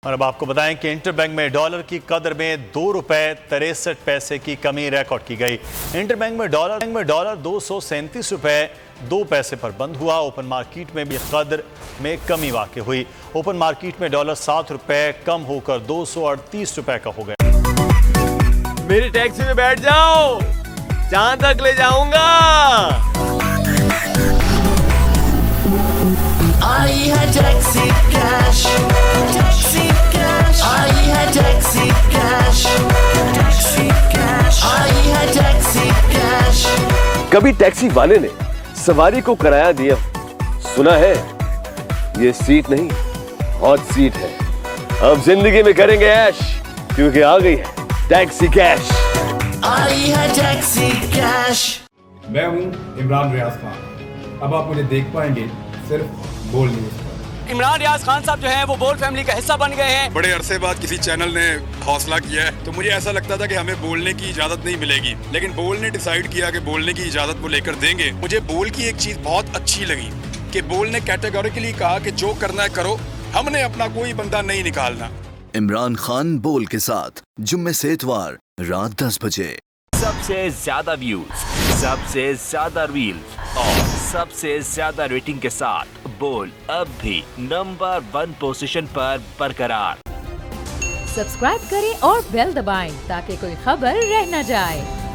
और अब आपको बताएं कि इंटरबैंक में डॉलर की कदर में 2 रुपए 63 पैसे की कमी रिकॉर्ड की गई। इंटरबैंक में डॉलर 237 रुपए 2 पैसे पर बंद हुआ। ओपन मार्केट में भी कदर में कमी वाक़ई हुई। ओपन मार्केट में डॉलर 7 रुपए कम होकर 238 रुपए का हो गया। मेरी टैक्सी में बैठ जाओ, जहां तक ले जाऊंगा। आई है टैक्सी कैश, टैक्सी कैश, आई है टैक्सी कैश, टैक्सी कैश, आई है टैक्सी कैश। कभी टैक्सी वाले ने सवारी को किराया दिया, सुना है ये सीट नहीं हॉट सीट है। अब जिंदगी में करेंगे ऐश, क्योंकि आ गई है टैक्सी कैश। आई है टैक्सी कैश। मैं हूं इमरान रियाज खान। अब आप मुझे देख पाएंगे सिर्फ बोल न्यूज़ पर। इमरान रियाज खान साहब जो हैं वो बोल फैमिली का हिस्सा बन गए हैं। बड़े अरसे बाद किसी चैनल ने हौसला किया है, तो मुझे ऐसा लगता था कि हमें बोलने की इजाजत नहीं मिलेगी, लेकिन बोल ने डिसाइड किया कि बोलने की इजाजत वो लेकर देंगे। मुझे बोल की एक चीज बहुत अच्छी लगी कि बोल ने कैटेगोरिकली कहा कि जो करना है करो, हमने अपना कोई बंदा नहीं निकालना। इमरान खान बोल के साथ जुम्मे से इतवार रात 10 बजे। सबसे ज्यादा व्यूज, सबसे ज्यादा रील्स और सबसे ज्यादा रेटिंग के साथ बोल अब भी नंबर 1 पोजीशन पर बरकरार। सब्सक्राइब करें और बेल दबाएं ताकि कोई खबर रह न जाए।